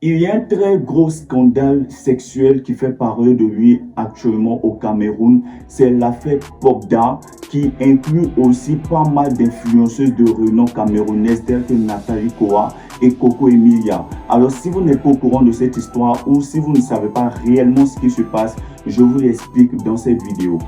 Il y a un très gros scandale sexuel qui fait parler de lui actuellement au Cameroun. C'est l'affaire Popda qui inclut aussi pas mal d'influenceuses de renom camerounaises telles que Nathalie Koa et Coco Emilia. Alors si vous n'êtes pas au courant de cette histoire ou si vous ne savez pas réellement ce qui se passe, je vous l'explique dans cette vidéo.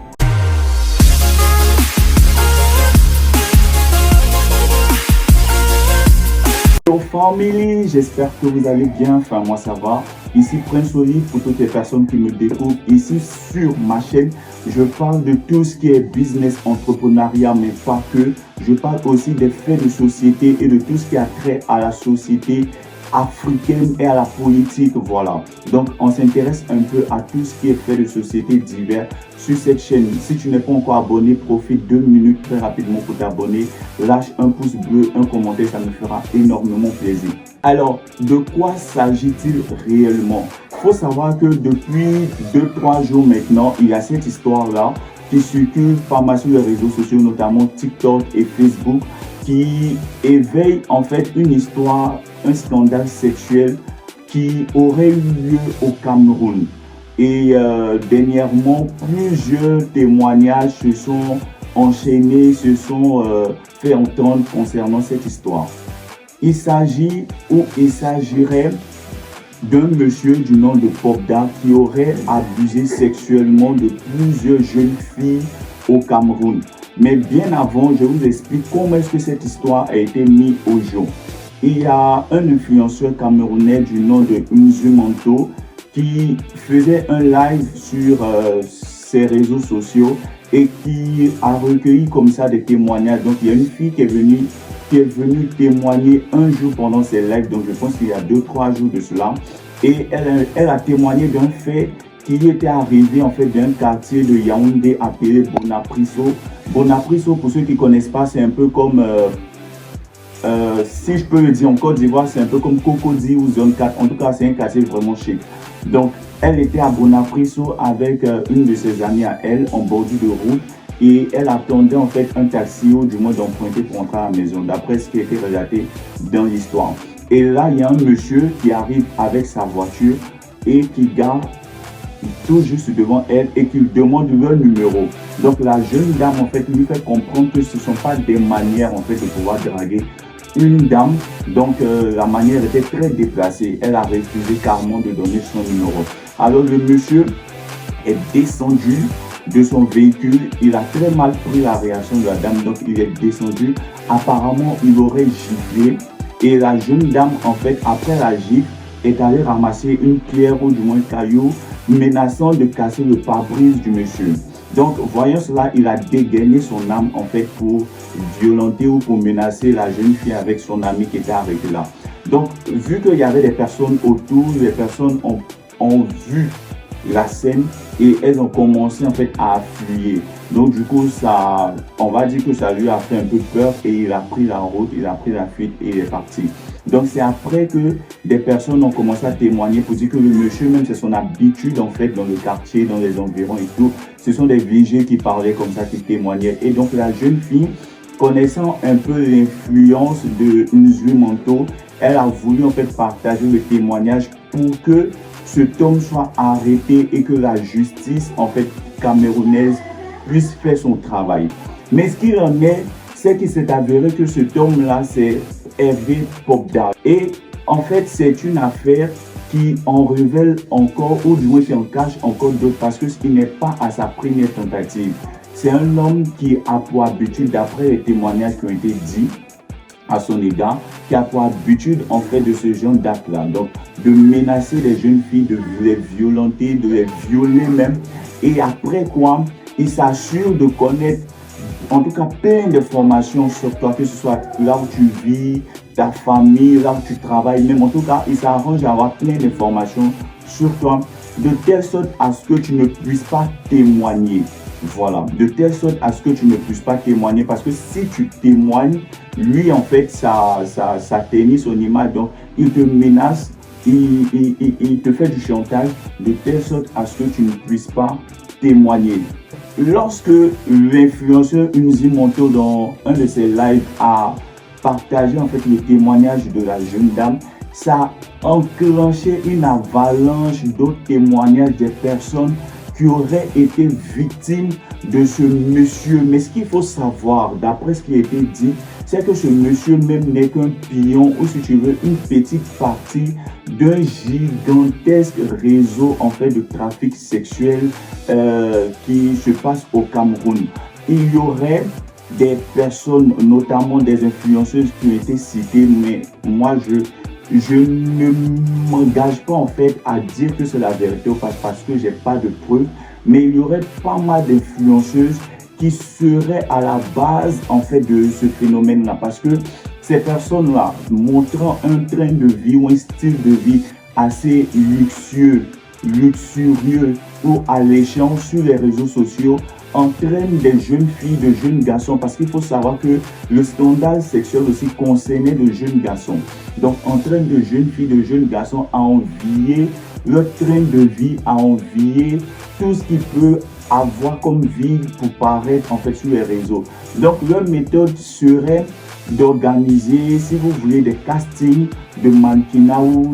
Hello family, j'espère que vous allez bien, enfin moi ça va. Ici Prince Olive pour toutes les personnes qui me découvrent. Ici sur ma chaîne, je parle de tout ce qui est business, entrepreneuriat, mais pas que. Je parle aussi des faits de société et de tout ce qui a trait à la société africaine et à la politique, voilà. Donc on s'intéresse un peu à tout ce qui est fait de société divers sur cette chaîne. Si tu n'es pas encore abonné, profite 2 minutes très rapidement pour t'abonner. Lâche un pouce bleu, un commentaire, ça me fera énormément plaisir. Alors, de quoi s'agit-il réellement? Il faut savoir que depuis 2-3 jours maintenant, il y a cette histoire-là qui circule pas mal sur les réseaux sociaux, notamment TikTok et Facebook, qui éveille en fait une histoire, un scandale sexuel qui aurait eu lieu au Cameroun. Et dernièrement, plusieurs témoignages se sont enchaînés, se sont fait entendre concernant cette histoire. Il s'agit ou il s'agirait d'un monsieur du nom de Popda qui aurait abusé sexuellement de plusieurs jeunes filles au Cameroun. Mais bien avant, je vous explique comment est-ce que cette histoire a été mise au jour. Il y a un influenceur camerounais du nom de Nzumanto qui faisait un live sur ses réseaux sociaux et qui a recueilli comme ça des témoignages. Donc il y a une fille qui est venue témoigner un jour pendant ses lives, donc je pense qu'il y a 2-3 jours de cela. Et elle a témoigné d'un fait qui était arrivé en fait d'un quartier de Yaoundé appelé Bonapriso. Bonapriso, pour ceux qui ne connaissent pas, c'est un peu comme, si je peux le dire en Côte d'Ivoire, c'est un peu comme Cocody ou Zone 4. En tout cas, c'est un quartier vraiment chic. Donc, elle était à Bonapriso avec une de ses amies à elle en bordure de route. Et elle attendait en fait un taxi ou du moins d'emprunter pour rentrer à la maison, d'après ce qui a été relaté dans l'histoire. Et là, il y a un monsieur qui arrive avec sa voiture et qui garde tout juste devant elle et qui lui demande leur numéro. Donc la jeune dame en fait lui fait comprendre que ce ne sont pas des manières en fait de pouvoir draguer une dame. Donc la manière était très déplacée. Elle a refusé carrément de donner son numéro. Alors le monsieur est descendu de son véhicule. Il a très mal pris la réaction de la dame. Donc il est descendu. Apparemment il aurait giflé. Et la jeune dame en fait après la gifle est allée ramasser une pierre ou du moins un caillou, menaçant de casser le pare-brise du monsieur. Donc, voyant cela, il a dégainé son âme en fait pour violenter ou pour menacer la jeune fille avec son ami qui était arrêté là. Donc, vu qu'il y avait des personnes autour, les personnes ont vu la scène et elles ont commencé en fait à fuir. Donc du coup, ça, on va dire que ça lui a fait un peu peur et il a pris la route, il a pris la fuite et il est parti. Donc c'est après que des personnes ont commencé à témoigner pour dire que le monsieur, même c'est son habitude en fait dans le quartier, dans les environs et tout. Ce sont des VG qui parlaient comme ça, qui témoignaient. Et donc la jeune fille, connaissant un peu l'influence de Nzumanto, elle a voulu en fait partager le témoignage pour que cet homme soit arrêté et que la justice en fait camerounaise puisse faire son travail. Mais ce qu'il en est, c'est qu'il s'est avéré que cet homme-là, c'est Hervé Popda. Et en fait, c'est une affaire qui en révèle encore, ou du moins qui en cache encore d'autres, parce que ce qui n'est pas à sa première tentative. C'est un homme qui a pour habitude, d'après les témoignages qui ont été dits à son égard, qui a pour habitude en fait de ce genre d'acte-là. Donc, de menacer les jeunes filles, de les violenter, de les violer même. Et après quoi, il s'assure de connaître en tout cas plein d'informations sur toi, que ce soit là où tu vis, ta famille, là où tu travailles, même en tout cas, il s'arrange à avoir plein d'informations sur toi, de telle sorte à ce que tu ne puisses pas témoigner. Voilà, de telle sorte à ce que tu ne puisses pas témoigner, parce que si tu témoignes, lui en fait, ça ternit son image, donc il te menace, il te fait du chantage, de telle sorte à ce que tu ne puisses pas témoigner. Lorsque l'influenceur Nzumanto dans un de ses lives a partagé en fait le témoignage de la jeune dame, ça a enclenché une avalanche d'autres témoignages des personnes qui auraient été victimes de ce monsieur. Mais ce qu'il faut savoir, d'après ce qui a été dit, c'est que ce monsieur même n'est qu'un pion, ou si tu veux, une petite partie d'un gigantesque réseau en fait de trafic sexuel qui se passe au Cameroun. Il y aurait des personnes, notamment des influenceuses qui ont été citées, mais moi je ne m'engage pas en fait à dire que c'est la vérité ou pas parce que j'ai pas de preuves, mais il y aurait pas mal d'influenceuses qui seraient à la base en fait de ce phénomène-là, parce que ces personnes-là, montrant un train de vie ou un style de vie assez luxurieux ou alléchant sur les réseaux sociaux, entraîne des jeunes filles, de jeunes garçons, parce qu'il faut savoir que le scandale sexuel aussi concernait de jeunes garçons. Donc, entraîne de jeunes filles, de jeunes garçons à envier leur train de vie, à envier tout ce qui peut avoir comme vie pour paraître en fait sur les réseaux. Donc, leur méthode serait d'organiser, si vous voulez, des castings de mannequinat ou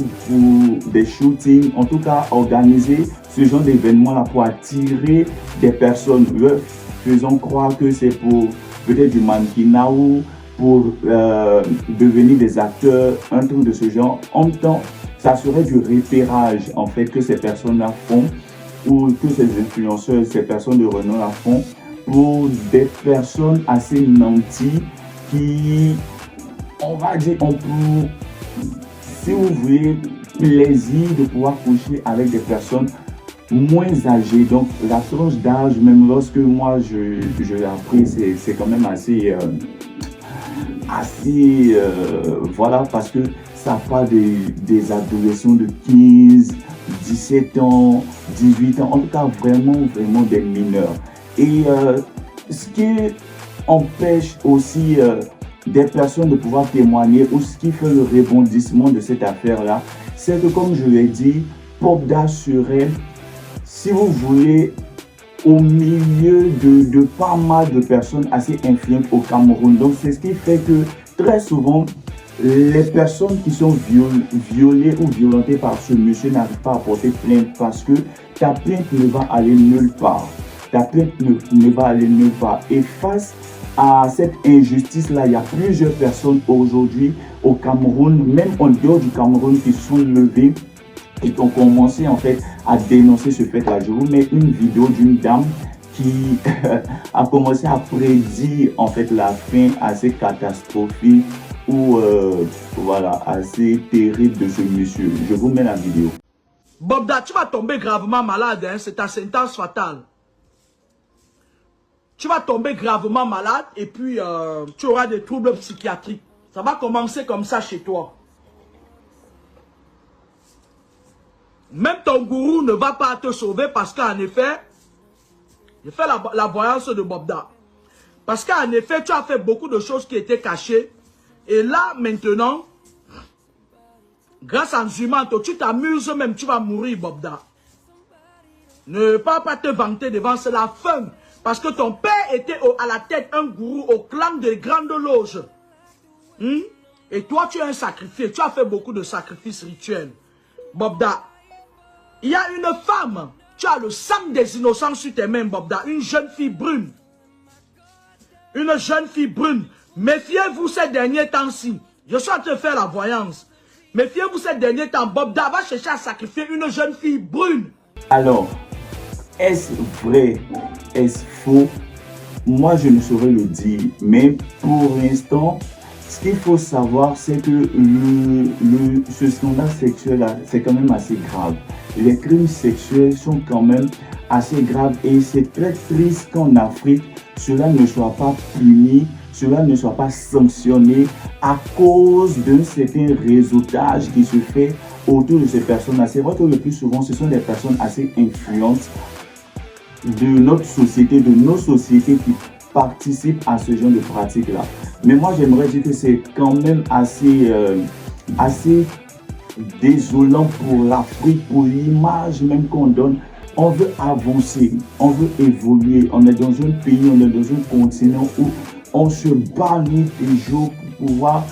des shootings, en tout cas organiser ce genre d'événement là pour attirer des personnes, leur faisant croire que c'est pour peut-être du mannequinat ou pour devenir des acteurs, un truc de ce genre. En même temps, ça serait du repérage en fait que ces personnes là font, ou que ces influenceurs, ces personnes de renom là font, pour des personnes assez nanties qui, on va dire, ont pour, si vous voulez, plaisir de pouvoir coucher avec des personnes moins âgées. Donc la tranche d'âge, même lorsque moi je l'ai appris, c'est quand même assez voilà, parce que ça parle des adolescents de 15, 17 ans, 18 ans, en tout cas vraiment des mineurs. Et ce qui empêche aussi des personnes de pouvoir témoigner, ou ce qui fait le rebondissement de cette affaire-là, c'est que, comme je l'ai dit, Popda serait, si vous voulez, au milieu de pas mal de personnes assez influentes au Cameroun. Donc c'est ce qui fait que très souvent, les personnes qui sont violées ou violentées par ce monsieur n'arrivent pas à porter plainte, parce que ta plainte ne va aller nulle part. Ta plainte ne va aller nulle part. Et face à cette injustice-là, il y a plusieurs personnes aujourd'hui au Cameroun, même en dehors du Cameroun, qui sont levées et qui ont commencé en fait à dénoncer ce fait-là. Je vous mets une vidéo d'une dame qui a commencé à prédire en fait la fin assez catastrophique ou voilà, assez terrible de ce monsieur. Je vous mets la vidéo. Bobda, tu vas tomber gravement malade, hein? C'est ta sentence fatale. Tu vas tomber gravement malade et puis tu auras des troubles psychiatriques. Ça va commencer comme ça chez toi. Même ton gourou ne va pas te sauver parce qu'en effet, j'ai fait la voyance de Bobda. Parce qu'en effet, tu as fait beaucoup de choses qui étaient cachées. Et là, maintenant, grâce à Nzumanto, tu t'amuses même, tu vas mourir, Bobda. Ne pas te vanter devant, c'est la fin. Parce que ton père était à la tête, un gourou au clan des grandes loges. Et toi, tu es un sacrifié. Tu as fait beaucoup de sacrifices rituels. Bobda, il y a une femme. Tu as le sang des innocents sur tes mains, Bobda. Une jeune fille brune. Une jeune fille brune. Méfiez-vous ces derniers temps-ci. Je suis en train de faire la voyance. Méfiez-vous ces derniers temps. Bobda va chercher à sacrifier une jeune fille brune. Alors, est-ce vrai? Est-ce faux? Moi, je ne saurais le dire. Mais pour l'instant, ce qu'il faut savoir, c'est que ce scandale sexuel-là, c'est quand même assez grave. Les crimes sexuels sont quand même assez graves. Et c'est très triste qu'en Afrique, cela ne soit pas puni, cela ne soit pas sanctionné à cause d'un certain réseautage qui se fait autour de ces personnes-là. C'est vrai que le plus souvent, ce sont des personnes assez influentes de notre société, de nos sociétés qui participent à ce genre de pratiques-là. Mais moi, j'aimerais dire que c'est quand même assez désolant pour l'Afrique, pour l'image même qu'on donne. On veut avancer, on veut évoluer. On est dans un pays, on est dans un continent où on se bat nuit et jour pour pouvoir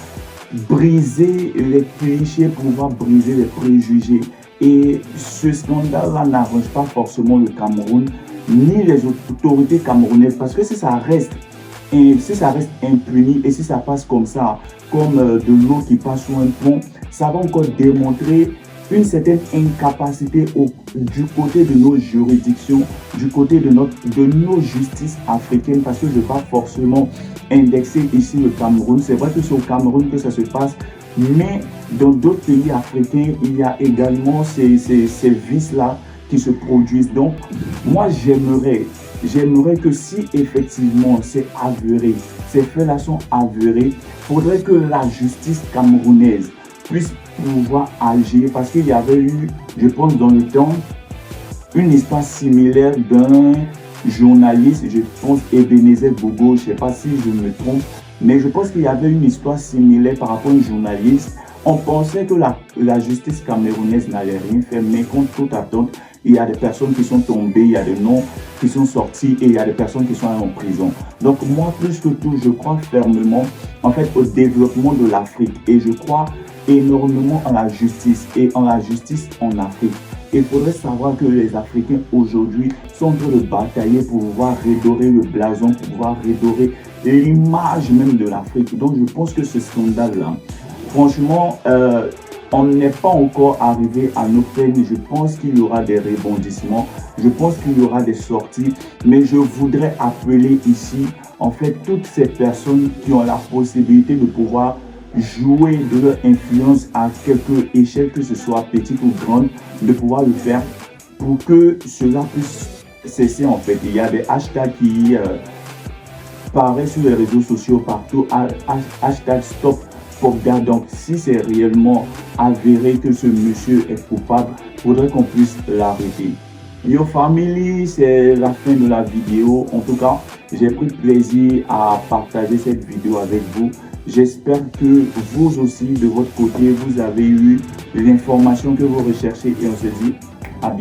briser les clichés, pouvoir briser les préjugés. Et ce scandale-là n'arrange pas forcément le Cameroun, ni les autorités camerounaises, parce que si ça reste impuni et si ça passe comme ça, comme de l'eau qui passe sur un pont, ça va encore démontrer une certaine incapacité du côté de nos juridictions, du côté de nos justices africaines, parce que je ne vais pas forcément indexer ici le Cameroun. C'est vrai que c'est au Cameroun que ça se passe, mais dans d'autres pays africains, il y a également ces vices-là qui se produisent. Donc, moi, j'aimerais que si effectivement c'est avéré, ces faits-là sont avérés, il faudrait que la justice camerounaise puisse pouvoir agir, parce qu'il y avait eu, je pense dans le temps, une histoire similaire d'un journaliste, je pense Ebenezer Bogo, je ne sais pas si je me trompe, mais je pense qu'il y avait une histoire similaire par rapport à un journaliste. On pensait que la justice camerounaise n'allait rien faire, mais contre toute attente, il y a des personnes qui sont tombées, il y a des noms qui sont sortis et il y a des personnes qui sont en prison. Donc moi, plus que tout, je crois fermement en fait au développement de l'Afrique et je crois énormément en la justice et en la justice en Afrique. Il faudrait savoir que les Africains aujourd'hui sont en train de batailler pour pouvoir redorer le blason, pour pouvoir redorer l'image même de l'Afrique. Donc je pense que ce scandale-là, franchement, on n'est pas encore arrivé à nos peines. Je pense qu'il y aura des rebondissements. Je pense qu'il y aura des sorties. Mais je voudrais appeler ici, en fait, toutes ces personnes qui ont la possibilité de pouvoir jouer de leur influence à quelque échelle, que ce soit petite ou grande, de pouvoir le faire pour que cela puisse cesser en fait. Il y a des hashtags qui paraissent sur les réseaux sociaux partout, hashtag stop Pobda. Donc si c'est réellement avéré que ce monsieur est coupable, il faudrait qu'on puisse l'arrêter. Yo family, c'est la fin de la vidéo. En tout cas, j'ai pris plaisir à partager cette vidéo avec vous. J'espère que vous aussi, de votre côté, vous avez eu l'information que vous recherchez et on se dit à bientôt.